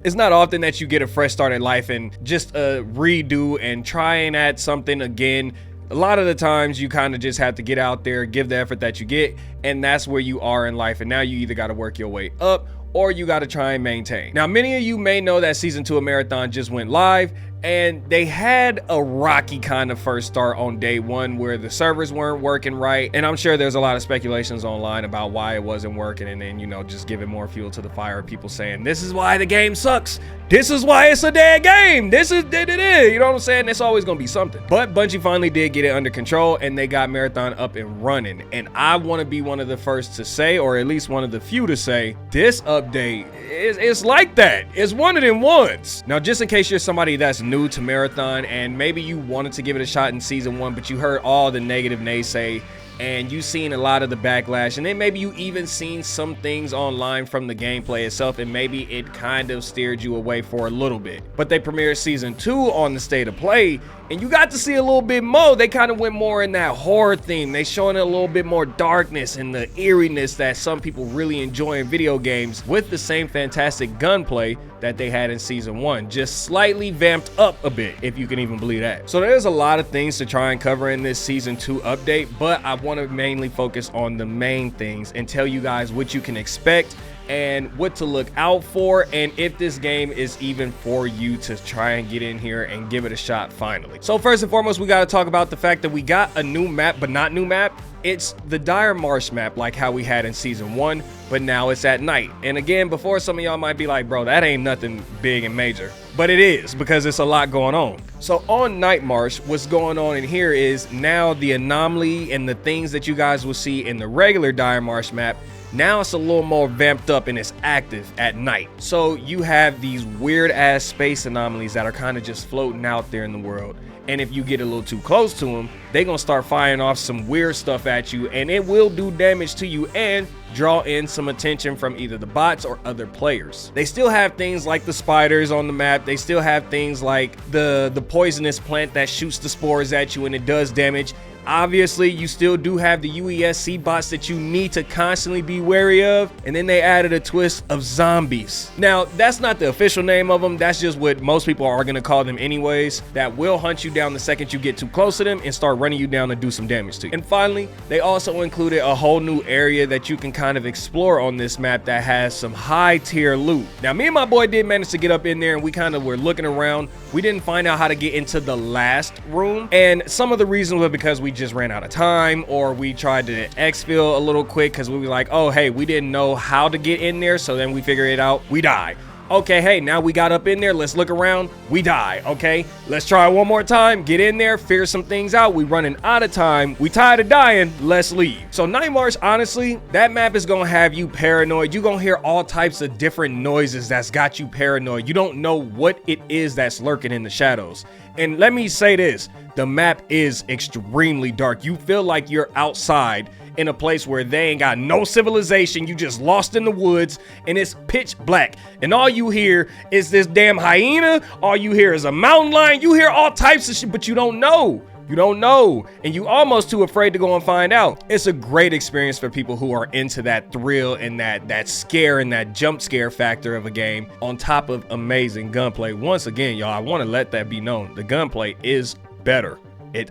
It's not often that you get a fresh start in life and just a redo and trying at something again. A lot of the times you kind of just have to get out there, give the effort that you get, and that's where you are in life. And now you either got to work your way up or you got to try and maintain. Now, many of you may know that season 2 of Marathon just went live, and they had a rocky kind of first start on day 1 where the servers weren't working right. And I'm sure there's a lot of speculations online about why it wasn't working, and then, you know, just giving more fuel to the fire. People saying, this is why the game sucks. This is why it's a dead game. This is, you know what I'm saying? It's always gonna be something. But Bungie finally did get it under control, and they got Marathon up and running. And I want to be one of the first to say, or at least one of the few to say, this update is like that. It's one of them ones. Now, just in case you're somebody that's new to Marathon and maybe you wanted to give it a shot in season 1, but you heard all the negative naysay and you seen a lot of the backlash, and then maybe you even seen some things online from the gameplay itself, and maybe it kind of steered you away for a little bit. But they premiered season 2 on the State of Play, and you got to see a little bit more. They kind of went more in that horror theme. They showing a little bit more darkness and the eeriness that some people really enjoy in video games, with the same fantastic gunplay that they had in season 1, just slightly vamped up a bit, if you can even believe that. So there's a lot of things to try and cover in this season 2 update, but I want to mainly focus on the main things and tell you guys what you can expect and what to look out for, and if this game is even for you to try and get in here and give it a shot finally. So first and foremost, we got to talk about the fact that we got a new map, but not new map. It's the Dire Marsh map, like how we had in season 1, but now it's at night. And again, before, some of y'all might be like, bro, that ain't nothing big and major. But it is, because it's a lot going on. So on Night Marsh, what's going on in here is now the anomaly and the things that you guys will see in the regular Dire Marsh map, now it's a little more vamped up and it's active at night. So you have these weird ass space anomalies that are kind of just floating out there in the world. And if you get a little too close to them, they're gonna start firing off some weird stuff at you, and it will do damage to you and draw in some attention from either the bots or other players. They still have things like the spiders on the map. They still have things like the poisonous plant that shoots the spores at you and it does damage. Obviously, you still do have the UESC bots that you need to constantly be wary of. And then they added a twist of zombies. Now, that's not the official name of them. That's just what most people are going to call them anyways. That will hunt you down the second you get too close to them and start running you down to do some damage to you. And finally, they also included a whole new area that you can kind of explore on this map that has some high tier loot. Now, me and my boy did manage to get up in there, and we kind of were looking around. We didn't find out how to get into the last room. And some of the reasons were because we just ran out of time, or we tried to exfil a little quick because we were like, oh hey, we didn't know how to get in there, so then we figured it out, we die. Okay, hey, now we got up in there, let's look around, we die. Okay, let's try one more time, get in there, figure some things out, we running out of time, we tired of dying, let's leave. So Night Marsh, honestly, that map is gonna have you paranoid. You're gonna hear all types of different noises that's got you paranoid. You don't know what it is that's lurking in the shadows. And let me say this, the map is extremely dark. You feel like you're outside in a place where they ain't got no civilization. You just lost in the woods and it's pitch black. And all you hear is this damn hyena. All you hear is a mountain lion. You hear all types of shit, but you don't know. You don't know, and you almost too afraid to go and find out. It's a great experience for people who are into that thrill and that scare and that jump scare factor of a game, on top of amazing gunplay. Once again, y'all, I want to let that be known. The gunplay is better.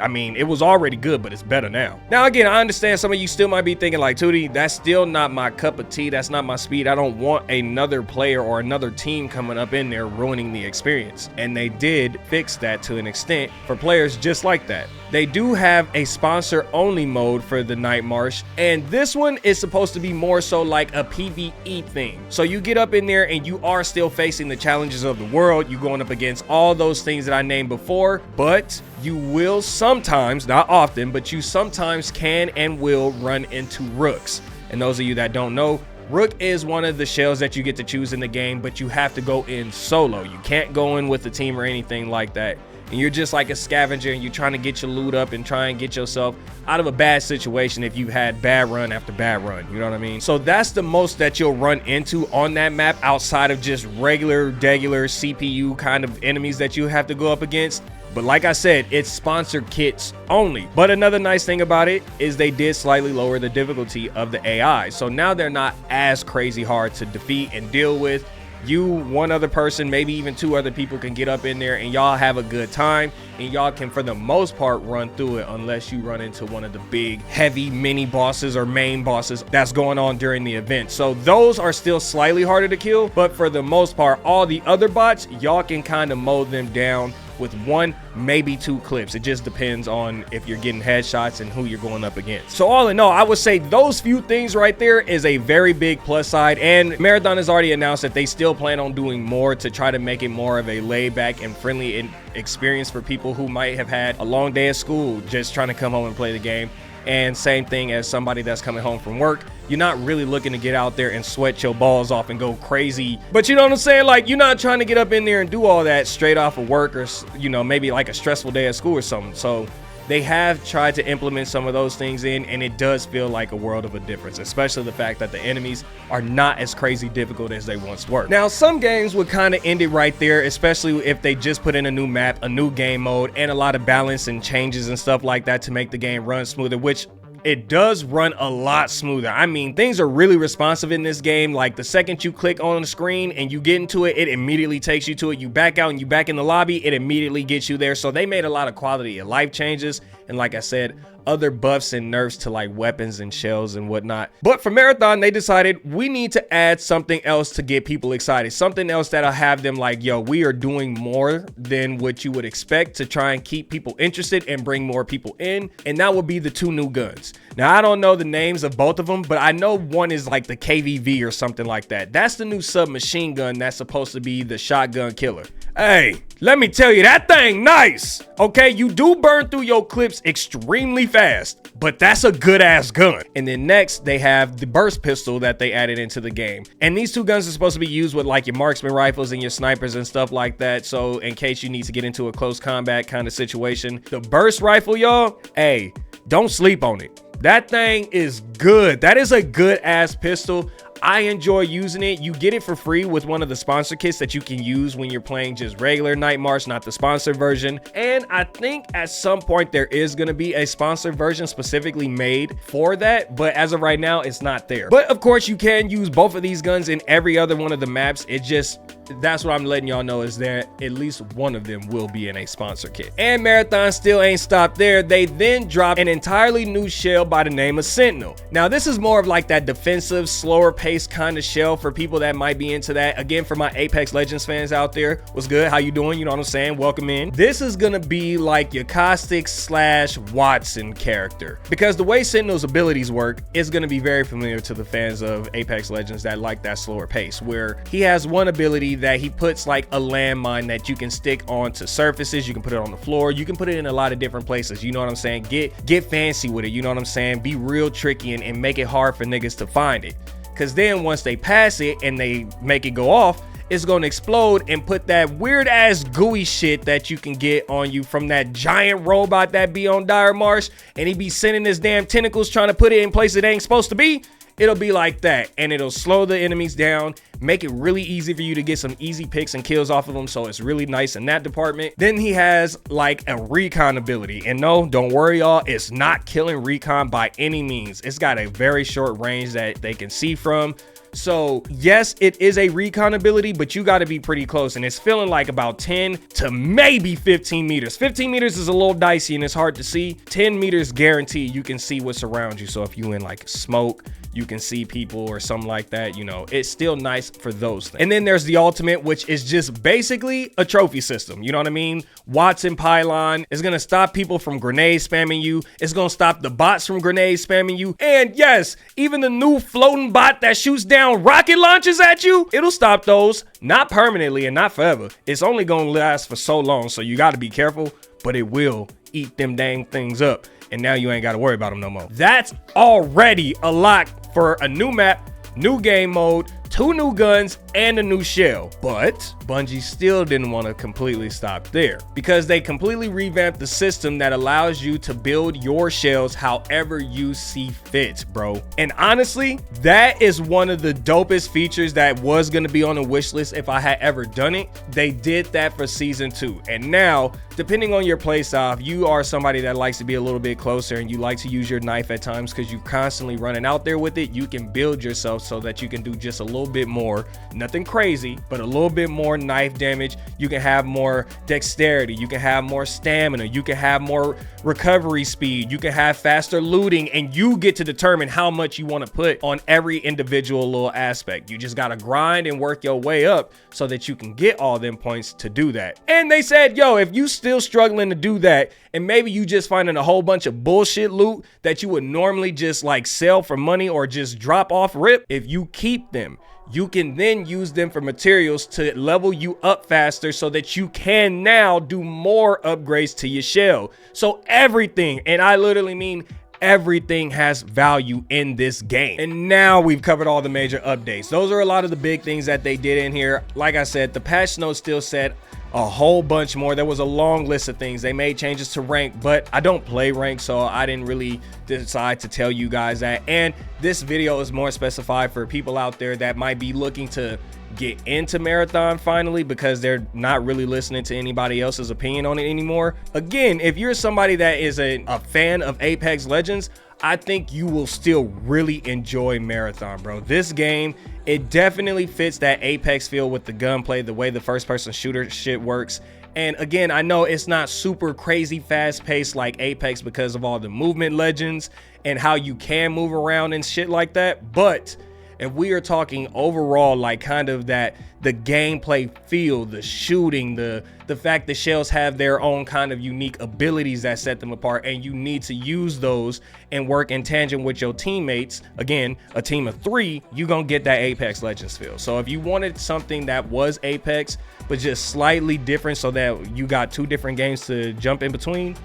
I mean, it was already good, but it's better now. Now, again, I understand some of you still might be thinking like, Tutti, that's still not my cup of tea. That's not my speed. I don't want another player or another team coming up in there ruining the experience. And they did fix that to an extent for players just like that. They do have a sponsor-only mode for the Night Marsh, and this one is supposed to be more so like a PvE thing. So you get up in there and you are still facing the challenges of the world. You're going up against all those things that I named before, but you will sometimes, not often, but you sometimes can and will run into rooks. And those of you that don't know, Rook is one of the shells that you get to choose in the game, but you have to go in solo. You can't go in with a team or anything like that. And you're just like a scavenger, and you're trying to get your loot up and try and get yourself out of a bad situation if you've had bad run after bad run. You know what I mean? So that's the most that you'll run into on that map, outside of just regular CPU kind of enemies that you have to go up against. But like I said, it's sponsored kits only. But another nice thing about it is they did slightly lower the difficulty of the AI. So now they're not as crazy hard to defeat and deal with. you, one other person, maybe even 2 other people can get up in there and y'all have a good time, and y'all can for the most part run through it, unless you run into one of the big heavy mini bosses or main bosses that's going on during the event. So those are still slightly harder to kill, but for the most part, all the other bots, y'all can kind of mow them down with 1, maybe 2 clips. It just depends on if you're getting headshots and who you're going up against. So all in all, I would say those few things right there is a very big plus side, and Marathon has already announced that they still plan on doing more to try to make it more of a laid back and friendly experience for people who might have had a long day at school just trying to come home and play the game. And same thing as somebody that's coming home from work, you're not really looking to get out there and sweat your balls off and go crazy. But you know what I'm saying? Like, you're not trying to get up in there and do all that straight off of work, or, you know, maybe like a stressful day at school or something. So they have tried to implement some of those things in, and it does feel like a world of a difference, especially the fact that the enemies are not as crazy difficult as they once were. Now, some games would kind of end it right there, especially if they just put in a new map, a new game mode, and a lot of balance and changes and stuff like that to make the game run smoother, which it does run a lot smoother. I mean, things are really responsive in this game. Like, the second you click on the screen and you get into it, it immediately takes you to it. You back out and you back in the lobby, it immediately gets you there. So they made a lot of quality of life changes, and like I said, other buffs and nerfs to like weapons and shells and whatnot. But for Marathon, they decided we need to add something else to get people excited, something else that'll have them like, yo, we are doing more than what you would expect to try and keep people interested and bring more people in, and that would be the 2 new guns. Now, I don't know the names of both of them, but I know one is like the KVV or something like that. That's the new submachine gun that's supposed to be the shotgun killer. Hey, let me tell you, that thing nice. Okay, you do burn through your clips extremely fast, but that's a good ass gun. And then next, they have the burst pistol that they added into the game. And these 2 guns are supposed to be used with like your marksman rifles and your snipers and stuff like that. So in case you need to get into a close combat kind of situation, the burst rifle, y'all, hey, don't sleep on it. That thing is good. That is a good ass pistol. I enjoy using it. You get it for free with one of the sponsor kits that you can use when you're playing just regular Night March, not the sponsored version. And I think at some point there is going to be a sponsored version specifically made for that, but as of right now, it's not there. But of course, you can use both of these guns in every other one of the maps. It just, that's what I'm letting y'all know, is that at least one of them will be in a sponsor kit. And Marathon still ain't stopped there. They then dropped an entirely new shell by the name of Sentinel. Now, this is more of like that defensive, slower pace kind of shell for people that might be into that. Again, for my Apex Legends fans out there, what's good? How you doing? You know what I'm saying? Welcome in. This is gonna be like your Caustic / Watson character, because the way Sentinel's abilities work is gonna be very familiar to the fans of Apex Legends that like that slower pace, where he has one ability that he puts like a landmine that you can stick onto surfaces. You can put it on the floor. You can put it in a lot of different places. You know what I'm saying? Get fancy with it. You know what I'm saying? Be real tricky and make it hard for niggas to find it. Because then once they pass it and they make it go off, it's going to explode and put that weird ass gooey shit that you can get on you from that giant robot that be on Dire Marsh, and he be sending his damn tentacles trying to put it in place it ain't supposed to be. It'll be like that, and it'll slow the enemies down, make it really easy for you to get some easy picks and kills off of them, so it's really nice in that department. Then he has like a recon ability, and no, don't worry y'all, it's not killing recon by any means. It's got a very short range that they can see from. So yes, it is a recon ability, but you got to be pretty close, and it's feeling like about 10 to maybe 15 meters. 15 meters is a little dicey and it's hard to see. 10 meters guarantee you can see what's around you. So if you in like smoke, you can see people or something like that, you know, it's still nice for those things. And then there's the ultimate, which is just basically a trophy system. You know what I mean? Watson Pylon is going to stop people from grenade spamming you. It's going to stop the bots from grenade spamming you. And yes, even the new floating bot that shoots down rocket launches at you, it'll stop those. Not permanently and not forever. It's only going to last for so long, so you got to be careful, but it will eat them dang things up. And now you ain't got to worry about them no more. That's already a lot for a new map, new game mode, 2 new guns, and a new shell. But Bungie still didn't want to completely stop there, because they completely revamped the system that allows you to build your shells however you see fit, bro. And honestly, that is one of the dopest features that was going to be on the wish list if I had ever done it. They did that for season 2. And now, depending on your playstyle, if you are somebody that likes to be a little bit closer and you like to use your knife at times because you're constantly running out there with it, you can build yourself so that you can do just a little little bit more, nothing crazy, but a little bit more knife damage. You can have more dexterity, you can have more stamina, you can have more recovery speed, you can have faster looting, and you get to determine how much you want to put on every individual little aspect. You just got to grind and work your way up so that you can get all them points to do that. And they said, yo, if you still struggling to do that, and maybe you just finding a whole bunch of bullshit loot that you would normally just like sell for money or just drop off rip, if you keep them, you can then use them for materials to level you up faster so that you can now do more upgrades to your shell. So everything, and I literally mean everything, has value in this game. And now we've covered all the major updates. Those are a lot of the big things that they did in here. Like I said, the patch notes still said a whole bunch more. There was a long list of things. They made changes to rank, but I don't play rank, so I didn't really decide to tell you guys that. And this video is more specified for people out there that might be looking to get into Marathon finally, because they're not really listening to anybody else's opinion on it anymore. Again, if you're somebody that is a fan of Apex Legends, I think you will still really enjoy Marathon, bro. This game, it definitely fits that Apex feel with the gunplay, the way the first person shooter shit works. And again, I know it's not super crazy fast paced like Apex because of all the movement legends and how you can move around and shit like that, but if we are talking overall, like kind of that, the gameplay feel, the shooting, the fact that shells have their own kind of unique abilities that set them apart, and you need to use those and work in tangent with your teammates. Again, a team of 3, you gonna get that Apex Legends feel. So if you wanted something that was Apex but just slightly different so that you got 2 different games to jump in between,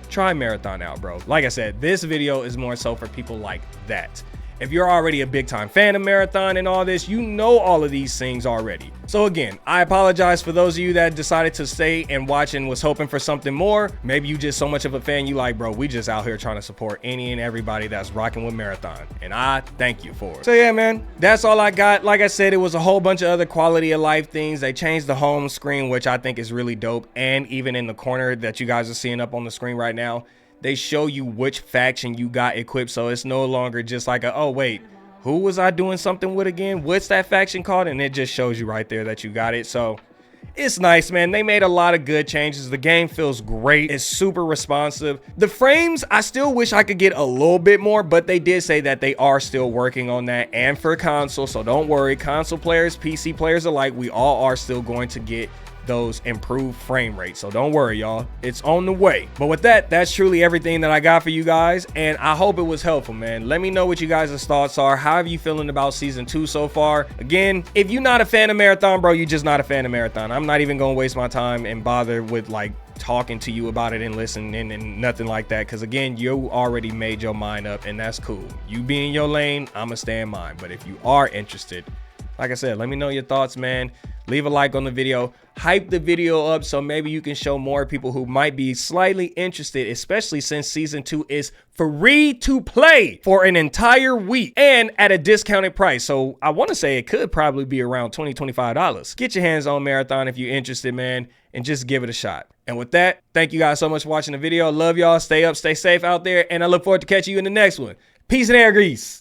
try Marathon out, bro. Like I said, this video is more so for people like that. If you're already a big time fan of Marathon and all this, you know all of these things already. So again, I apologize for those of you that decided to stay and watch and was hoping for something more. Maybe you just so much of a fan, you like, bro, we just out here trying to support any and everybody that's rocking with Marathon, and I thank you for it. So yeah, man, that's all I got. Like I said, it was a whole bunch of other quality of life things. They changed the home screen, which I think is really dope, and even in the corner that you guys are seeing up on the screen right now, they show you which faction you got equipped, so it's no longer just like a, oh wait, who was I doing something with again? What's that faction called? And it just shows you right there that you got it. So it's nice, man. They made a lot of good changes. The game feels great. It's super responsive. The frames, I still wish I could get a little bit more, but they did say that they are still working on that, and for console, so don't worry. Console players, PC players alike, we all are still going to get those improved frame rates, so don't worry, y'all, it's on the way. But with that, that's truly everything that I got for you guys, and I hope it was helpful, man. Let me know what you guys' thoughts are. How are you feeling about season 2 so far? Again, if you're not a fan of Marathon, bro, you're just not a fan of Marathon. I'm not even gonna waste my time and bother with like talking to you about it and listening and nothing like that, because again, you already made your mind up, and that's cool. You be in your lane, I'ma stay in mine. But if you are interested, like I said, let me know your thoughts, man. Leave a like on the video, hype the video up so maybe you can show more people who might be slightly interested, especially since season 2 is free to play for an entire week and at a discounted price. So I want to say it could probably be around $20-$25. Get your hands on Marathon if you're interested, man, and just give it a shot. And with that, thank you guys so much for watching the video. Love y'all. Stay up, stay safe out there, and I look forward to catching you in the next one. Peace and air grease.